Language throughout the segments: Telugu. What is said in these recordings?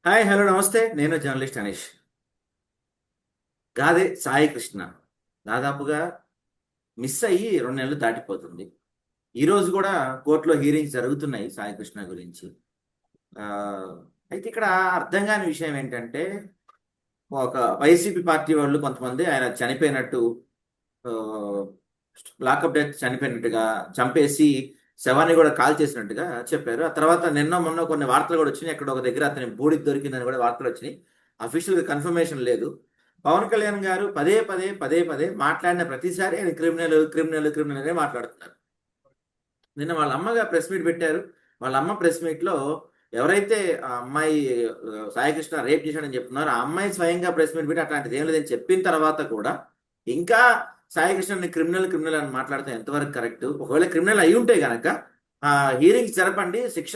హాయ్ హలో నమస్తే. నేను జర్నలిస్ట్ అనీష్. గాదే సాయి కృష్ణ దాదాపుగా మిస్ అయ్యి 2 నెలలు దాటిపోతుంది. ఈరోజు కూడా కోర్టులో హీరింగ్స్ జరుగుతున్నాయి సాయి కృష్ణ గురించి. ఆ, అయితే ఇక్కడ అర్థం కాని విషయం ఏంటంటే, ఒక వైసీపీ పార్టీ వాళ్ళు కొంతమంది ఆయన చనిపోయినట్టు, లాకప్ డెత్ చనిపోయినట్టుగా, చంపేసి శవాన్ని కూడా కాల్ చేసినట్టుగా చెప్పారు. ఆ తర్వాత నిన్న మొన్న కొన్ని వార్తలు కూడా వచ్చినాయి. అక్కడ ఒక దగ్గర అతని బూడిద దొరికిందని కూడా వార్తలు వచ్చినాయి. అఫీషియల్ కన్ఫర్మేషన్ లేదు. పవన్ కళ్యాణ్ గారు పదే పదే పదే పదే మాట్లాడిన ప్రతిసారి ఆయన క్రిమినల్ క్రిమినల్ క్రిమినల్ అనే మాట్లాడుతున్నారు. నిన్న వాళ్ళ అమ్మగా ప్రెస్ మీట్ పెట్టారు. వాళ్ళ అమ్మ ప్రెస్ మీట్ లో ఎవరైతే ఆ అమ్మాయి సాయికృష్ణ రేప్ చేశాడని చెప్తున్నారో ఆ అమ్మాయి స్వయంగా ప్రెస్ మీట్ పెట్టి అట్లాంటిది ఏం లేదని చెప్పిన తర్వాత కూడా ఇంకా సాయికృష్ణని క్రిమినల్ క్రిమినల్ అని మాట్లాడితే ఎంతవరకు కరెక్ట్? ఒకవేళ క్రిమినల్ అయి ఉంటే గనక ఆ హీరింగ్స్ జరపండి, శిక్ష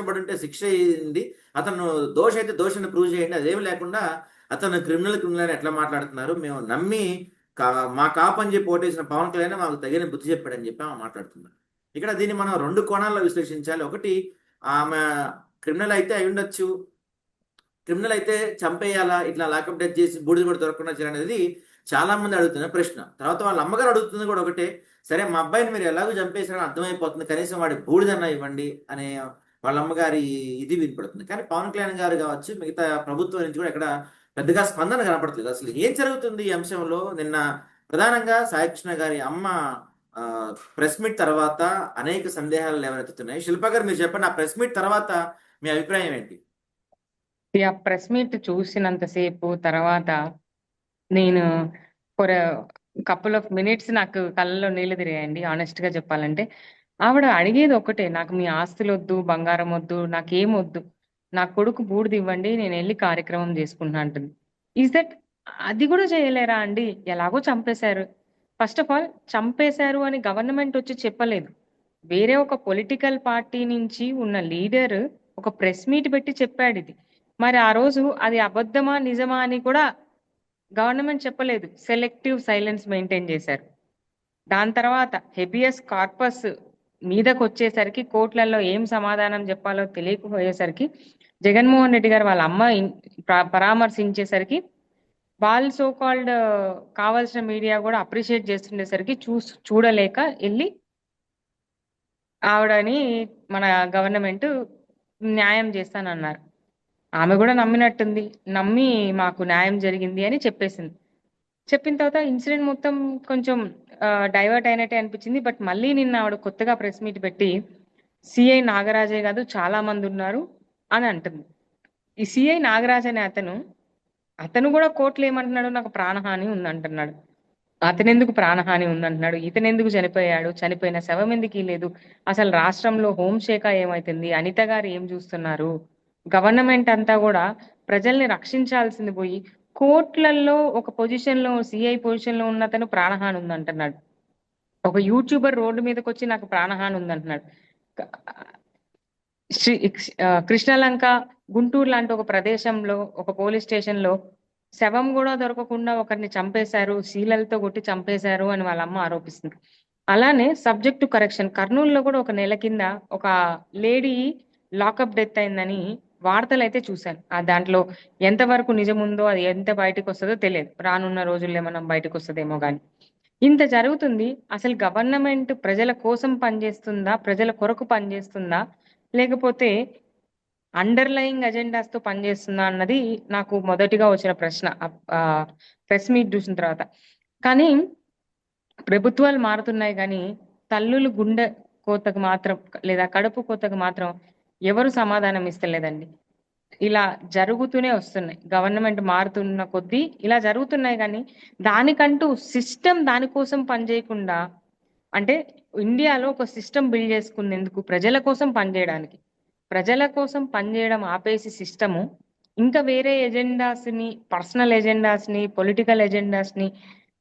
పడి ఉంటే శిక్ష అయింది, అతను దోష అయితే దోషాన్ని ప్రూవ్ చేయండి. అదేమి లేకుండా అతను క్రిమినల్ క్రిమినల్ అని ఎట్లా మాట్లాడుతున్నారు? మేము నమ్మి కా మా కాపని చెప్పి ఓటేసిన పవన్ కళ్యాణ్ మాకు తగిన బుద్ధి చెప్పాడని చెప్పి ఆమె మాట్లాడుతున్నారు. ఇక్కడ దీన్ని మనం 2 కోణాల్లో విశ్లేషించాలి. ఒకటి, ఆమె క్రిమినల్ అయితే అయి ఉండొచ్చు, క్రిమినల్ అయితే చంపేయాలా, ఇట్లా లాకప్ డెత్ చేసి బూడిద కూడా దొరకకుండా చేయాలనేది చాలా మంది అడుగుతున్న ప్రశ్న. తర్వాత వాళ్ళ అమ్మగారు అడుగుతుంది కూడా ఒకటే, సరే మా అబ్బాయిని మీరు ఎలాగో చంపేశారని అర్థమైపోతుంది, కనీసం వాడి బూడిదన్నా ఇవ్వండి అనే వాళ్ళ అమ్మగారి ఇది వినపడుతుంది. కానీ పవన్ కళ్యాణ్ గారు కావచ్చు, మిగతా ప్రభుత్వం నుంచి కూడా ఇక్కడ పెద్దగా స్పందన కనపడట్లేదు. అసలు ఏం జరుగుతుంది ఈ అంశంలో? నిన్న ప్రధానంగా సాయికృష్ణ గారి అమ్మ ప్రెస్ మీట్ తర్వాత అనేక సందేహాలు లేవనెత్తుతున్నాయి. శిల్ప గారు, మీరు చెప్పండి, ఆ ప్రెస్ మీట్ తర్వాత మీ అభిప్రాయం ఏంటి? ఆ ప్రెస్ మీట్ చూసినంతసేపు తర్వాత నేను ఫర్ కపుల్ ఆఫ్ మినిట్స్ నాకు కళ్ళలో నీళ్లు తిరిగాయండి. ఆనెస్ట్ గా చెప్పాలంటే ఆవిడ అడిగేది ఒకటే, నాకు మీ ఆస్తులు వద్దు, బంగారం వద్దు, నాకేం వద్దు, నా కొడుకు బూడిద ఇవ్వండి, నేను వెళ్ళి కార్యక్రమం చేసుకుంటున్నా అంటుంది. Is that? అది కూడా చేయలేరా అండి? ఎలాగో చంపేశారు. ఫస్ట్ ఆఫ్ ఆల్, చంపేశారు అని గవర్నమెంట్ వచ్చి చెప్పలేదు. వేరే ఒక పొలిటికల్ పార్టీ నుంచి ఉన్న లీడర్ ఒక ప్రెస్ మీట్ పెట్టి చెప్పాడు ఇది. మరి ఆ రోజు అది అబద్ధమా నిజమా అని కూడా గవర్నమెంట్ చెప్పలేదు. సెలెక్టివ్ సైలెన్స్ మెయింటైన్ చేశారు. దాని తర్వాత హెబియస్ కార్పస్ మీదకి వచ్చేసరికి కోర్టులలో ఏం సమాధానం చెప్పాలో తెలియకపోయేసరికి జగన్మోహన్ రెడ్డి గారు వాళ్ళ అమ్మ పరామర్శించేసరికి వాళ్ళు సో కాల్డ్ కావాల్సిన మీడియా కూడా అప్రిషియేట్ చేస్తుండేసరికి చూడలేక వెళ్ళి ఆవిడని మన గవర్నమెంట్ న్యాయం చేస్తానన్నారు. ఆమె కూడా నమ్మినట్టుంది. నమ్మి మాకు న్యాయం జరిగింది అని చెప్పేసింది. చెప్పిన తర్వాత ఇన్సిడెంట్ మొత్తం కొంచెం డైవర్ట్ అయినట్టే అనిపించింది. బట్ మళ్ళీ నిన్న ఆవిడ కొత్తగా ప్రెస్ మీట్ పెట్టి సిఐ నాగరాజే కాదు చాలా మంది ఉన్నారు అని అంటుంది. ఈ సిఐ నాగరాజ్ అనే అతను కూడా కోర్టులో ఏమంటున్నాడు, నాకు ప్రాణహాని ఉందంటున్నాడు. అతనెందుకు ప్రాణహాని ఉందంటున్నాడు? ఇతనెందుకు చనిపోయాడు? చనిపోయిన శవం ఎందుకు లేదు? అసలు రాష్ట్రంలో హోంశాఖ ఏమైతుంది? అనిత గారు ఏం చూస్తున్నారు? గవర్నమెంట్ అంతా కూడా ప్రజల్ని రక్షించాల్సింది పోయి కోర్టులలో ఒక పొజిషన్ లో సిఐ పొజిషన్ లో ఉన్న అతను ప్రాణహాని ఉందంటున్నాడు. ఒక యూట్యూబర్ రోడ్డు మీదకి వచ్చి నాకు ప్రాణహాని ఉందంటున్నాడు. శ్రీ కృష్ణలంక, గుంటూరు లాంటి ఒక ప్రదేశంలో ఒక పోలీస్ స్టేషన్ లో శవం కూడా దొరకకుండా ఒకరిని చంపేశారు, శీలలతో కొట్టి చంపేశారు అని వాళ్ళ అమ్మ ఆరోపిస్తుంది. అలానే సబ్జెక్ట్ టు కరెక్షన్, కర్నూలులో కూడా ఒక నెల కింద ఒక లేడీ లాకప్ డెత్ అయిందని వార్తలు అయితే చూశాను. ఆ దాంట్లో ఎంతవరకు నిజం ఉందో, అది ఎంత బయటకు వస్తుందో తెలియదు. రానున్న రోజుల్లో ఏమన్నా బయటకు వస్తుందేమో కానీ ఇంత జరుగుతుంది. అసలు గవర్నమెంట్ ప్రజల కోసం పనిచేస్తుందా, ప్రజల కొరకు పనిచేస్తుందా, లేకపోతే అండర్లయింగ్ అజెండాస్ తో పనిచేస్తుందా అన్నది నాకు మొదటిగా వచ్చిన ప్రశ్న ప్రెస్ మీట్ చూసిన తర్వాత. కానీ ప్రభుత్వాలు మారుతున్నాయి కానీ తల్లులు గుండె కోతకు మాత్రం, లేదా కడుపు కోతకు మాత్రం ఎవరు సమాధానం ఇస్తలేదండి. ఇలా జరుగుతూనే వస్తున్నాయి. గవర్నమెంట్ మారుతున్న కొద్దీ ఇలా జరుగుతున్నాయి కానీ దానికంటూ సిస్టమ్ దానికోసం పనిచేయకుండా, అంటే ఇండియాలో ఒక సిస్టమ్ బిల్డ్ చేసుకునేందుకు ప్రజల కోసం పనిచేయడానికి, ప్రజల కోసం పనిచేయడం ఆపేసి సిస్టము ఇంకా వేరే ఎజెండాస్ ని, పర్సనల్ ఎజెండాస్ ని, పొలిటికల్ ఎజెండాస్ ని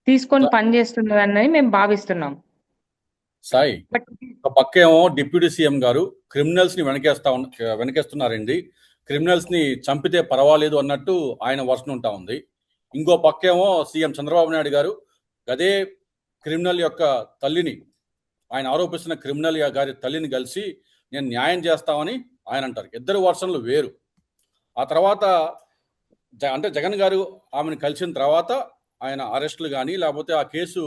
తీసుకొని పనిచేస్తున్నదని మేము భావిస్తున్నాం. సాయి, బట్ ఒక పక్కేమో డిప్యూటీ సీఎం గారు క్రిమినల్స్ ని వెనకేస్తున్నారండి. క్రిమినల్స్ ని చంపితే పర్వాలేదు అన్నట్టు ఆయన వర్షన్ ఉంటా ఉంది. ఇంకో పక్కేమో సీఎం చంద్రబాబు నాయుడు గారు అదే క్రిమినల్ యొక్క తల్లిని, ఆయన ఆరోపిస్తున్న క్రిమినల్ గారి తల్లిని కలిసి నేను న్యాయం చేస్తామని ఆయన అంటారు. ఇద్దరు వర్షన్లు వేరు. ఆ తర్వాత అంటే జగన్ గారు ఆమెను కలిసిన తర్వాత ఆయన అరెస్టులు కానీ లేకపోతే ఆ కేసు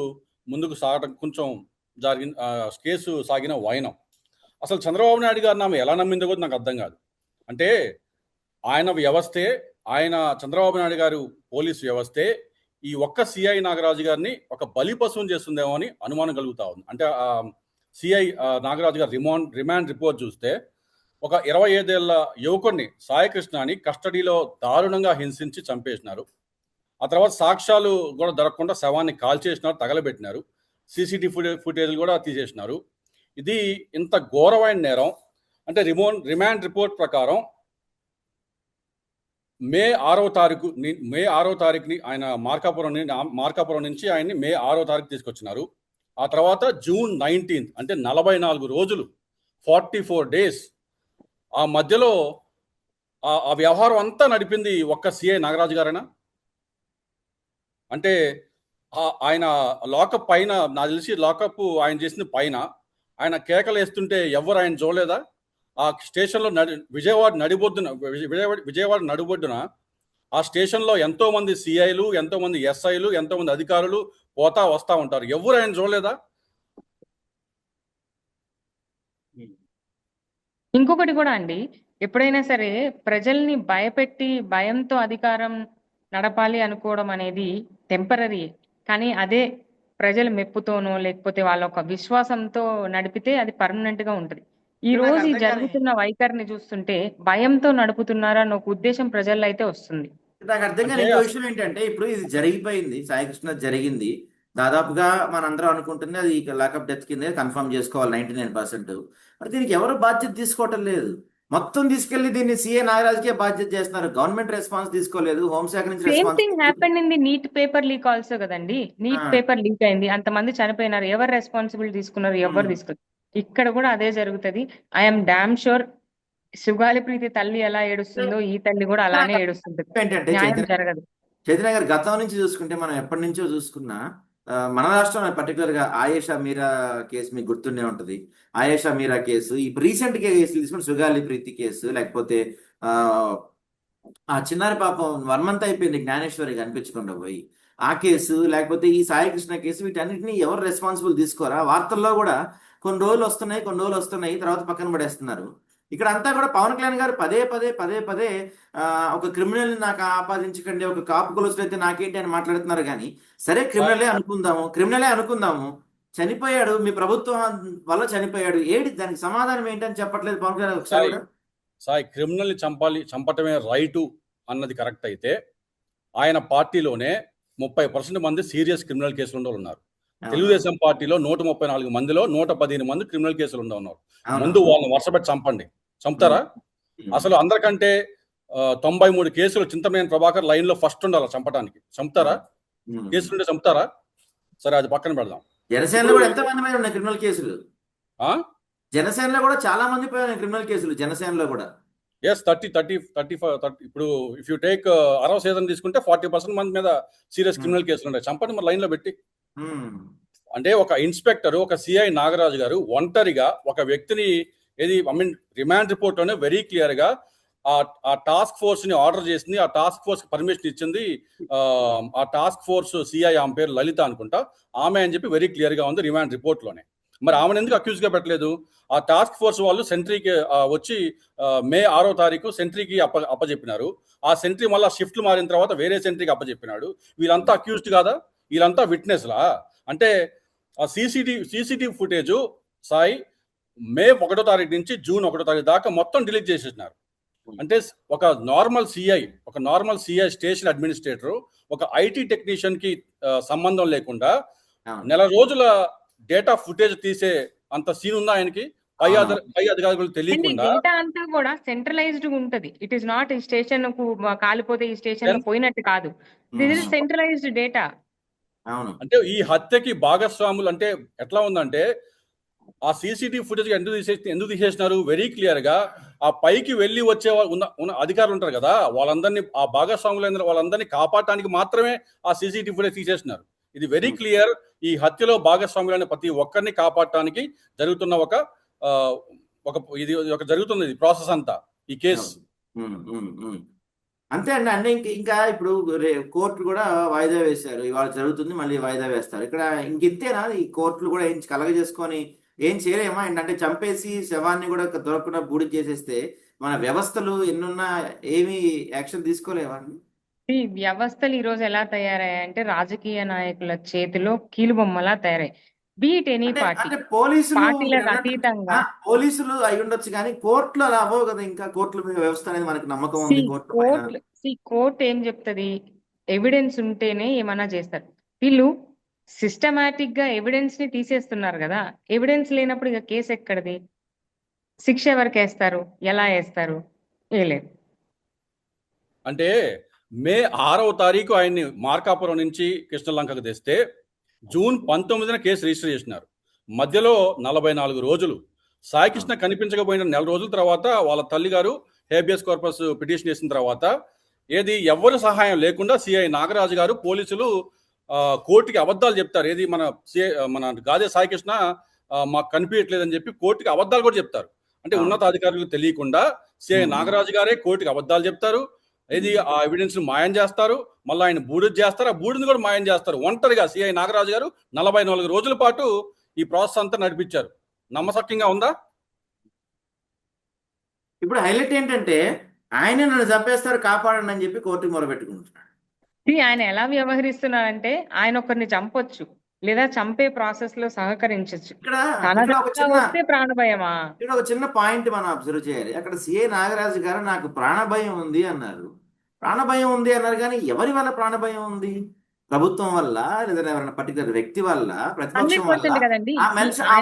ముందుకు సాగడం కొంచెం కేసు సాగిన వైనం. అసలు చంద్రబాబు నాయుడు గారిని ఆమె ఎలా నమ్మిందో కూడా నాకు అర్థం కాదు. అంటే ఆయన వ్యవస్థే, ఆయన చంద్రబాబు నాయుడు గారు పోలీసు వ్యవస్థే ఈ ఒక్క సిఐ నాగరాజు గారిని ఒక బలి పశువుని చేస్తుందేమో అని అనుమానం కలుగుతా ఉంది. అంటే సిఐ నాగరాజు గారి రిమాండ్ రిపోర్ట్ చూస్తే ఒక 25 ఏళ్ల యువకుడిని సాయికృష్ణని కస్టడీలో దారుణంగా హింసించి చంపేసినారు. ఆ తర్వాత సాక్ష్యాలు కూడా దొరకకుండా శవాన్ని కాల్చేసినారు, తగలబెట్టినారు. సీసీటీవీ ఫుటేజ్లు కూడా తీసేసినారు. ఇది ఇంత ఘోరమైన నేరం. అంటే రిమాండ్ రిపోర్ట్ ప్రకారం మే 6వ తారీఖుని ఆయన మార్కాపురం నుంచి ఆయన్ని మే 6వ తారీఖు తీసుకొచ్చినారు. ఆ తర్వాత జూన్ 19 అంటే 44 రోజులు 44 డేస్ ఆ మధ్యలో ఆ వ్యవహారం అంతా నడిపింది ఒక్క సిఐ నాగరాజు గారేనా? అంటే ఆయన లాకప్ పైన, నాకు తెలిసి లాకప్ ఆయన చేసింది పైన, ఆయన కేకలు వేస్తుంటే ఎవరు ఆయన చూడలేదా? ఆ స్టేషన్లో విజయవాడ నడిబొడ్డున ఆ స్టేషన్లో ఎంతో మంది సిఐలు, ఎంతో మంది ఎస్ఐలు, ఎంతో మంది అధికారులు పోతా వస్తా ఉంటారు. ఎవరు ఆయన చూడలేదా? ఇంకొకటి కూడా అండి, ఎప్పుడైనా సరే ప్రజల్ని భయపెట్టి భయంతో అధికారం నడపాలి అనుకోవడం అనేది టెంపరీ. కానీ అదే ప్రజల మెప్పుతోనో లేకపోతే వాళ్ళ ఒక విశ్వాసంతో నడిపితే అది పర్మనెంట్ గా ఉంటుంది. ఈ నాకు రోజు ఈ అర్థం కాని జరుగుతున్న వైఖరిని చూస్తుంటే భయంతో నడుపుతున్నారా అన్న ఒక ఉద్దేశం ప్రజల్లో అయితే వస్తుంది. నాకు అర్థం కాని అంటే ఇంకో విషయం ఏంటంటే, ఇప్పుడు ఇది జరిగిపోయింది, సాయికృష్ణ జరిగింది. దాదాపుగా మనందరం అనుకుంటుంది అది లాకప్ డెత్ కింద కన్ఫర్మ్ చేసుకోవాలి 99%. మరి దీనికి ఎవరు బాధ్యత తీసుకోవటం లేదు. మొత్తం తీసుకెళ్లి దీన్ని సిఏ నాగరాజుకే బాధ్యత చేస్తున్నారు. గవర్నమెంట్ రెస్పాన్స్ తీసుకోలేదు, హోంశాఖ నుంచి same response thing happen in the neat paper leak also కదండి. నీట్ పేపర్ లీక్ అయింది, అంతమంది చనిపోయినారు, ఎవరు రెస్పాన్సిబిలిటీ తీసుకున్నారు? ఎవరు తీసుకున్నారు? ఇక్కడ కూడా అదే జరుగుతుంది. ఐఎమ్ డామ్ షూర్ సుగాలి ప్రీతి తల్లి ఎలా ఏడుస్తుందో ఈ తల్లి కూడా అలానే ఏడుస్తుంటది. ఏంటంటే న్యాయం జరగదు. చైతన్య గారు గతం నుంచి చూసుకుంటే, మనం ఎప్పటి నుంచో చూసుకున్నా మన రాష్ట్రంలో పర్టికులర్ గా ఆయేషా మీరా కేసు మీకు గుర్తుండే ఉంటది. ఆయేషా మీరా కేసు, ఇప్పుడు రీసెంట్ కేసులు తీసుకుని సుగాలి ప్రీతి కేసు, లేకపోతే ఆ చిన్నారి పాపం 1 month అయిపోయింది జ్ఞానేశ్వరి కనిపించకుండా పోయి, ఆ కేసు, లేకపోతే ఈ సాయికృష్ణ కేసు, వీటన్నిటిని ఎవరు రెస్పాన్సిబుల్ తీసుకోరా? వార్తల్లో కూడా కొన్ని రోజులు వస్తున్నాయి, తర్వాత పక్కన పడేస్తున్నారు. ఇక్కడ అంతా కూడా పవన్ కళ్యాణ్ గారు పదే పదే ఒక క్రిమినల్ నాకు ఆపాదించకండి, ఒక కాపు కులస్తులు అయితే నాకేంటి అని మాట్లాడుతున్నారు. కానీ సరే క్రిమినలే అనుకుందాము, చనిపోయాడు, మీ ప్రభుత్వం వల్ల చనిపోయాడు, దానికి సమాధానం ఏంటని చెప్పట్లేదు పవన్ కళ్యాణ్ ఒకసారి కూడా. సాయి క్రిమినల్ని చంపటమే రైటు అన్నది కరెక్ట్ అయితే, ఆయన పార్టీలోనే 30% మంది సీరియస్ క్రిమినల్ కేసులు ఉన్న వాళ్ళు ఉన్నారు. తెలుగుదేశం పార్టీలో 134 మందిలో 115 మంది క్రిమినల్ కేసులు ఉన్నారు. ముందు వాళ్ళని వరుసపెట్టి చంపుతారా? అసలు అందరికంటే 93 కేసులు చింతమనేని ప్రభాకర్ లైన్ లో ఫస్ట్ ఉండాలి చంపడానికి. చంపుతారా? కేసులుంటే చంపుతారా? సరే, అది పక్కన పెడదాం. జనసేనలో కూడా ఎంతమంది మీద ఉన్నాయి క్రిమినల్ కేసులు? జనసేనలో కూడా చాలా మంది పోయినాయి క్రిమినల్ కేసులు జనసేనలో కూడా. ఎస్, 30 ఇప్పుడు if you take Arava season తీసుకుంటే 40% మంది మీద సీరియస్ క్రిమినల్ కేసులు ఉన్నాయి. చంపండి మరి లైన్ లో పెట్టి. అంటే ఒక ఇన్స్పెక్టర్, ఒక సిఐ నాగరాజు గారు ఒంటరిగా ఒక వ్యక్తిని రిమాండ్ రిపోర్ట్ లోనే వెరీ క్లియర్ గా ఆ టాస్క్ ఫోర్స్ ని ఆర్డర్ చేసింది, ఆ టాస్క్ ఫోర్స్ పర్మిషన్ ఇచ్చింది ఆ టాస్క్ ఫోర్స్ సిఐ, ఆమె పేరు లలిత అనుకుంటా, ఆమె అని చెప్పి వెరీ క్లియర్ గా ఉంది రిమాండ్ రిపోర్ట్ లోనే. మరి ఆమెను ఎందుకు అక్యూజ్ గా పెట్టలేదు? ఆ టాస్క్ ఫోర్స్ వాళ్ళు సెంట్రీకి వచ్చి మే 6వ తారీఖు సెంట్రీకి అప్పచెప్పినారు. ఆ సెంట్రీ మళ్ళీ షిఫ్ట్లు మారిన తర్వాత వేరే సెంట్రీకి అప్పచెప్పినాడు. వీళ్ళంతా అక్యూజ్డ్ కాదా? వీళ్ళంతా విట్నెస్లా? అంటే ఆ సీసీటీవీ ఫుటేజ్ సాయి మే 1వ తారీఖు నుంచి జూన్ 1వ తారీఖు దాకా మొత్తం డిలీట్ చేసేసినారు. అంటే ఒక నార్మల్ సిఐ స్టేషన్ అడ్మినిస్ట్రేటర్, ఒక ఐటీ టెక్నీషియన్ కి సంబంధం లేకుండా నెల రోజుల డేటా ఫుటేజ్ తీసే అంత సీన్ ఉందా ఆయనకి? పై అధికారులు తెలియకుండా డేటా అంతా కూడా సెంట్రలైజ్డ్ ఉంటది. ఇట్ ఈస్ నాట్ ఈ స్టేషన్ కు కాలిపోతే ఈ స్టేషన్ పోయినట్టు కాదు. This is centralised data. అంటే ఈ హత్యకి భాగస్వాములు అంటే ఎట్లా ఉందంటే, ఆ సీసీటీవీ ఫుటేజ్ ఎందుకు తీసేసినారు? వెరీ క్లియర్ గా ఆ పైకి వెళ్ళి వచ్చే ఉన్న అధికారులు ఉంటారు కదా, వాళ్ళందరినీ, ఆ భాగస్వాములైన వాళ్ళందరినీ కాపాడటానికి మాత్రమే ఆ సీసీటీవీ ఫుటేజ్ తీసేసినారు. ఇది వెరీ క్లియర్. ఈ హత్యలో భాగస్వాములైన ప్రతి ఒక్కరిని కాపాడటానికి జరుగుతున్న జరుగుతున్నది ప్రాసెస్ అంతా ఈ కేసు. అంతే అండి. అంటే ఇంకా ఇప్పుడు కోర్టులు కూడా వాయిదా వేశారు. ఇవాళ జరుగుతుంది, మళ్ళీ వాయిదా వేస్తారు. ఇక్కడ ఇంతేనా? ఈ కోర్టులు కూడా ఏం కలగజేసుకొని ఏం చేయలేమా? అంటే చంపేసి శవాన్ని కూడా దొరకకుండా బూడి చేసేస్తే మన వ్యవస్థలు ఎన్నున్నా ఏమీ యాక్షన్ తీసుకోలేమా అండి? ఈ వ్యవస్థలు ఈ రోజు ఎలా తయారయ్యాయంటే రాజకీయ నాయకుల చేతిలో కీలుబొమ్మలా తయారయ్యాయి. బీట్ ఎనీ అంటే పార్టీ, అంటే పోలీసులు మీరు పార్టీలకు అన్నట్టు అతీతంగా. పోలీసులు అయి ఉండొచ్చు, కానీ కోర్టులు అలా అవ్వవు కదా. ఇంకా కోర్టుల మీద వ్యవస్థ అనేది మనకి నమ్మకం ఉంది కోర్టుల పైన. కోర్టు ఏం చెప్తది? ఎవిడెన్స్ ఉంటేనే ఏమన్నా చేస్తారు. వీళ్ళు సిస్టమాటిక్ గా ఎవిడెన్స్ ని తీసేస్తున్నారు కదా. ఎవిడెన్స్ లేనప్పుడు ఇక కేసు ఎక్కడిది? శిక్ష ఎవరికి వేస్తారు? ఎలా వేస్తారు? వేయలేదు. అంటే మే 6వ తారీఖు ఆయన్ని మార్కాపురం నుంచి కృష్ణలంకకు తెస్తే జూన్ 19న కేసు రిజిస్టర్ చేసినారు. మధ్యలో 44 రోజులు సాయికృష్ణ కనిపించకపోయిన నెల రోజుల తర్వాత వాళ్ళ తల్లిగారు హేబియస్ కార్పస్ పిటిషన్ చేసిన తర్వాత ఏది ఎవరి సహాయం లేకుండా సిఐ నాగరాజు గారు పోలీసులు కోర్టుకి అబద్ధాలు చెప్తారు. ఏది మన గాదే సాయికృష్ణ మాకు కనిపించట్లేదని చెప్పి కోర్టుకి అబద్ధాలు కూడా చెప్తారు. అంటే ఉన్నతాధికారులకు తెలియకుండా సిఐ నాగరాజు గారే కోర్టుకి అబద్ధాలు చెప్తారు. ఏది ఆ ఎవిడెన్స్ మాయం చేస్తారు, మళ్ళీ ఆయన బూడిద చేస్తారు, ఆ బూడిని కూడా మాయం చేస్తారు. ఒంటరిగా సిఐ నాగరాజు గారు 44 రోజుల పాటు ఈ ప్రాసెస్ అంతా నడిపించారు. నమ్మశక్యంగా ఉందా? ఇప్పుడు హైలైట్ ఏంటంటే ఆయనే నన్ను చంపేస్తారు కాపాడండి అని చెప్పి కోర్టుకి మొరబెట్టుకుంటున్నాడు. ఆయన ఎలా వ్యవహరిస్తున్నారంటే ఆయన ఒకరిని చంపొచ్చు, లేదా చంపే ప్రాసెస్ లో సహకరించవచ్చు. తన ఇక్కడ ఒక దాకా చిన్న వస్తే ప్రాణభయమా? ఇక్కడ ఒక చిన్న పాయింట్ మనం అబ్జర్వ్ చేయాలి. అక్కడ సిఐ నాగరాజు గారు నాకు ప్రాణభయం ఉంది అన్నారు. ప్రాణభయం ఉంది అన్నారు, కానీ ఎవరి వల్ల ప్రాణభయం ఉంది? ప్రభుత్వం వల్ల, లేదా ఎవరైనా పర్టికులర్ వ్యక్తి వల్ల, ప్రతిపక్షం వల్ల? 100% కదండి. ఆ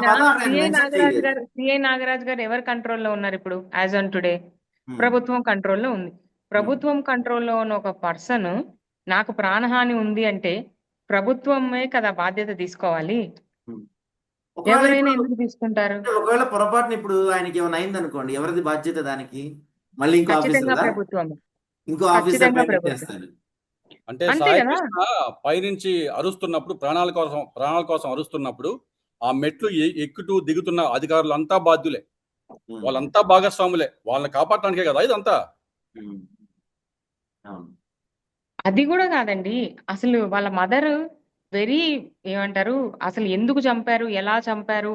పదం అక్కడ మెన్షన్ చేయలేదు. సిఐ నాగరాజ్ గారు ఎవరి కంట్రోల్లో ఉన్నారు ఇప్పుడు? As on today Hmm. ప్రభుత్వం కంట్రోల్లో ఉంది. ప్రభుత్వం కంట్రోల్లో ఉన్న ఒక పర్సన్ నాకు ప్రాణహాని ఉంది అంటే ప్రభుత్వమే కదా బాధ్యత తీసుకోవాలి. ఒకవేళ ఎవరైనా ఇప్పుడు ఎందుకు తీసుకుంటారు? ఒకవేళ పొరపాటున ఇప్పుడు ఆయనకి ఏమైనా అయింది అనుకోండి, ఎవరిది బాధ్యత దానికి? మళ్ళీ ఇంకో ఖచ్చితంగా ఆఫీసర్ ప్రభుత్వం. ఇంకో ఆఫీసర్ ఖచ్చితంగా పైన ప్రభుత్వం. చేస్తారు. అంటే అంతే కదా. సాయికృష్ణ పైనుంచి అరుస్తున్నప్పుడు ప్రాణాల కోసం అరుస్తున్నప్పుడు ఆ మెట్లు ఎక్కుతూ దిగుతున్న అధికారులంతా బాధ్యులే, వాళ్ళంతా భాగస్వాములే. వాళ్ళని కాపాడటానికే కదా ఇదంతా. అవును. అది కూడా కాదండి. అసలు వాళ్ళ మదర్ వెరీ ఏమంటారు, అసలు ఎందుకు చంపారు, ఎలా చంపారు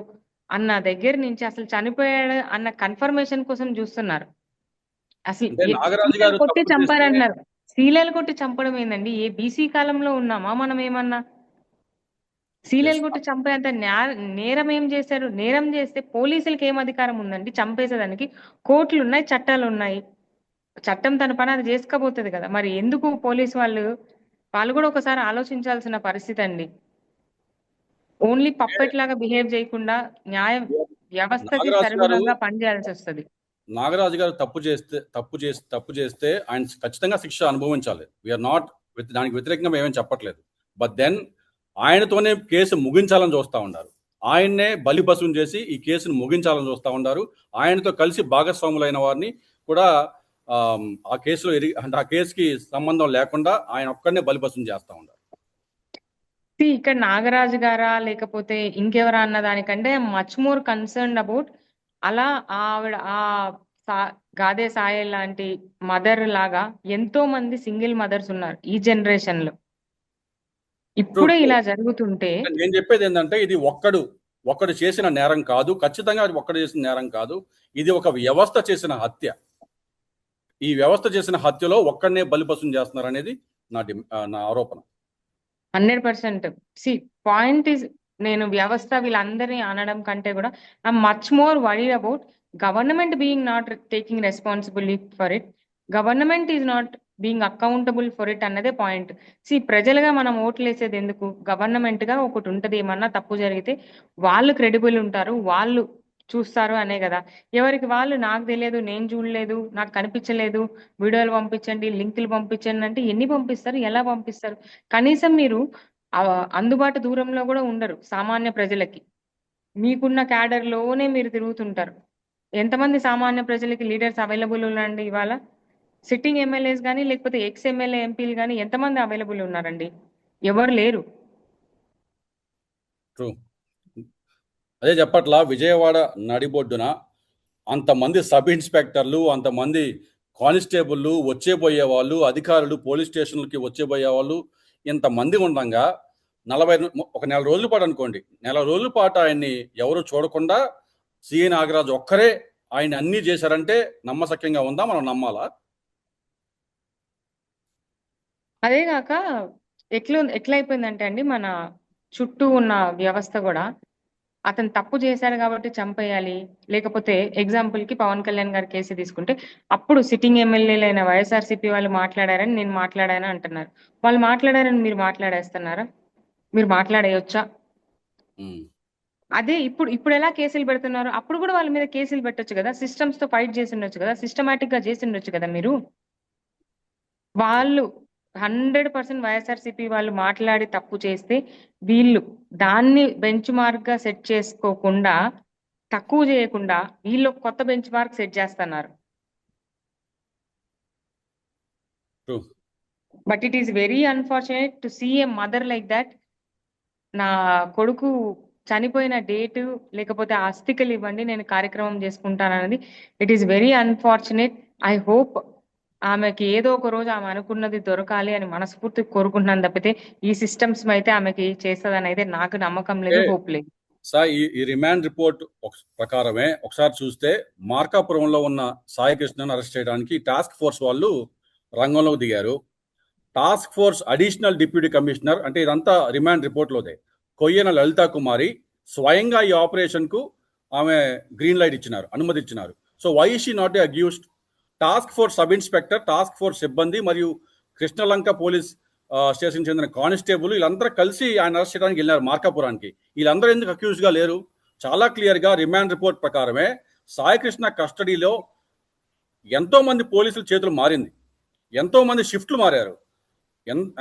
అన్న దగ్గర నుంచి అసలు చనిపోయాడు అన్న కన్ఫర్మేషన్ కోసం చూస్తున్నారు. అసలు అంటే నాగరాజు సీరియల్ గారు కొట్టి తప్పు చేస్తే చంపారంటున్నారు. సీరియల్ కొట్టి చంపడం ఏందండి? ఏ బీసీ కాలంలో ఉన్నామా మనం ఏమన్నా? సీరియల్ కొట్టి చంపేంత నేరం ఏం చేశారు? నేరం చేస్తే పోలీసులకి ఏం అధికారం ఉందండి చంపేసేదానికి? కోర్టులు ఉన్నాయి, చట్టాలు ఉన్నాయి. చట్టం తన పని అది చేసుకపోతుంది కదా. మరి ఎందుకు పోలీసు వాళ్ళు కూడా ఒకసారి ఆలోచించాల్సిన పరిస్థితి అండి. ఓన్లీ పప్పెట్ లాగా బిహేవ్ చేయకుండా న్యాయ వ్యవస్థకి నాగరాజు గారు సరిగుణంగా పనిచేయాల్సి వస్తుంది. నాగరాజు గారు తప్పు చేస్తే ఆయన ఖచ్చితంగా శిక్ష అనుభవించాలి. వీఆర్ నాట్ దానికి వ్యతిరేకంగా మేమేం చెప్పట్లేదు. బట్ దెన్ ఆయనతోనే కేసు ముగించాలని చూస్తూ ఉన్నారు. ఆయన్నే బలిపశువుని చేసి ఈ కేసును ముగించాలని చూస్తూ ఉన్నారు. ఆయనతో కలిసి భాగస్వాములైన వారిని కూడా ఆ కేసులో అంటే ఆ కేసుకి సంబంధం లేకుండా ఆయన ఒక్కడనే బలిపశువుని చేస్తూ ఉన్నారు. ఇక్కడ నాగరాజు గారా లేకపోతే ఇంకెవరా అన్న దానికంటే మచ్ మోర్ కన్సర్న్డ్ అబౌట్ అలా ఆవిడ గాదే సాయి లాంటి మదర్ లాగా ఎంతో మంది సింగిల్ మదర్స్ ఉన్నారు ఈ జనరేషన్ లో. ఇప్పుడే ఇలా జరుగుతుంటే నేను చెప్పేది ఏంటంటే ఇది ఒక్కడు చేసిన నేరం కాదు. ఖచ్చితంగా అది ఒక్కడు చేసిన నేరం కాదు. ఇది ఒక వ్యవస్థ చేసిన హత్య. ఈ వ్యవస్థ చేసిన హత్యలో ఒక్కడనే బలిపశువుని చేస్తున్నారు అనేది నా ఆరోపణ. 100%. పాయింట్ ఇస్, నేను వ్యవస్థ వీళ్ళందరినీ అనడం కంటే కూడా I'm much more worried about government being not taking responsibility for it, government is not being accountable for it అన్నదే పాయింట్. ప్రజలుగా మనం ఓట్లు వేసేది ఎందుకు? గవర్నమెంట్ గా ఒకటి ఉంటది, ఏమన్నా తప్పు జరిగితే వాళ్ళు క్రెడిబుల్ ఉంటారు, వాళ్ళు చూస్తారు అనే కదా. ఎవరికి వాళ్ళు నాకు తెలియదు, నేను చూడలేదు, నాకు కనిపించలేదు, వీడియోలు పంపించండి, లింకులు పంపించండి అంటే ఎన్ని పంపిస్తారు, ఎలా పంపిస్తారు? కనీసం మీరు అందుబాటు దూరంలో కూడా ఉండరు సామాన్య ప్రజలకి. మీకున్న క్యాడర్ లోనే మీరు తిరుగుతుంటారు. ఎంతమంది సామాన్య ప్రజలకి లీడర్స్ అవైలబుల్ ఉన్నారండి ఇవాళ? సిట్టింగ్ ఎమ్మెల్యేస్ కానీ లేకపోతే ఎక్స్ ఎమ్మెల్యే ఎంపీలు కానీ ఎంతమంది అవైలబుల్ ఉన్నారండి? ఎవరు లేరు. అదే చెప్పట్లా, విజయవాడ నడిబొడ్డున అంతమంది సబ్ ఇన్స్పెక్టర్లు, అంతమంది కానిస్టేబుళ్ళు, వచ్చేపోయే వాళ్ళు, అధికారులు, పోలీస్ స్టేషన్లకి వచ్చేపోయే వాళ్ళు ఇంతమంది ఉండగా ఒక నెల రోజుల పాటు అనుకోండి, నెల రోజుల పాటు ఆయన్ని ఎవరు చూడకుండా సిఐ నాగరాజు ఒక్కరే ఆయన అన్ని చేశారంటే నమ్మశక్యంగా ఉందా? మనం నమ్మాలా? అదే కాక ఎట్లయిపోయిందంటే అండి, మన చుట్టూ ఉన్న వ్యవస్థ కూడా అతను తప్పు చేశాడు కాబట్టి చంపేయాలి, లేకపోతే ఎగ్జాంపుల్ కి పవన్ కళ్యాణ్ గారి కేసు తీసుకుంటే అప్పుడు సిట్టింగ్ ఎమ్మెల్యేలైన వైఎస్ఆర్సీపీ వాళ్ళు మాట్లాడారని నేను మాట్లాడాను అంటున్నారు. వాళ్ళు మాట్లాడారని మీరు మాట్లాడేస్తున్నారా? మీరు మాట్లాడేయొచ్చా? అదే ఇప్పుడు ఎలా కేసులు పెడుతున్నారు? అప్పుడు కూడా వాళ్ళ మీద కేసులు పెట్టొచ్చు కదా, సిస్టమ్స్ తో ఫైట్ చేసి ఉండొచ్చు కదా, సిస్టమాటిక్ గా చేసి ఉండొచ్చు కదా మీరు. వాళ్ళు 100% వైఎస్ఆర్సీపీ వాళ్ళు మాట్లాడి తప్పు చేస్తే వీళ్ళు దాన్ని బెంచ్ మార్క్ గా సెట్ చేసుకోకుండా, తక్కువ చేయకుండా వీళ్ళు కొత్త బెంచ్ మార్క్ సెట్ చేస్తున్నారు. But it is very unfortunate to see a mother like that. నా కొడుకు చనిపోయిన డేటు లేకపోతే అస్థికలు ఇవ్వండి, నేను కార్యక్రమం చేసుకుంటానన్నది it is very unfortunate. I hope ఆమెకి ఏదో ఒక రోజు ఆమె అనుకున్నది దొరకాలి అని మనస్ఫూర్తి కోరుకుంటున్నాను తప్పితే ఈ సిస్టమ్స్ అయితే ఆమెకి చేస్తుందని అయితే నాకు నమ్మకం లేదు, హోప్ లేదు. సార్, ఈ రిమాండ్ రిపోర్ట్ ప్రకారమే ఒకసారి చూస్తే మార్కాపురంలో ఉన్న సాయి కృష్ణను అరెస్ట్ చేయడానికి టాస్క్ ఫోర్స్ వాళ్ళు రంగంలోకి దిగారు. Task force additional deputy commissioner, అంటే ఇదంతా రిమాండ్ రిపోర్ట్లోదే, కొయ్యన లలితా కుమారి స్వయంగా ఈ ఆపరేషన్ కు ఆమె గ్రీన్ లైట్ ఇచ్చినారు, అనుమతి ఇచ్చినారు. So why is she not a accused? Task force sub inspector, task force సిబ్బంది మరియు కృష్ణలంక పోలీస్ స్టేషన్ చెందిన కానిస్టేబుల్ వీళ్ళందరూ కలిసి ఆయన అరెస్ట్ చేయడానికి వెళ్ళారు మార్కాపురానికి. వీళ్ళందరూ ఎందుకు అక్యూజ్ గా లేరు? చాలా క్లియర్ గా రిమాండ్ రిపోర్ట్ ప్రకారమే సాయి కృష్ణ కస్టడీలో ఎంతో మంది పోలీసుల చేతులు మారింది, ఎంతో మంది షిఫ్ట్లు మారారు,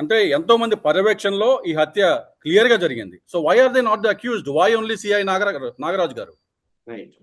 అంటే ఎంతో మంది పర్యవేక్షణలో ఈ హత్య క్లియర్ గా జరిగింది. So why are they not the accused? Why only CI Nagaraju garu? Right.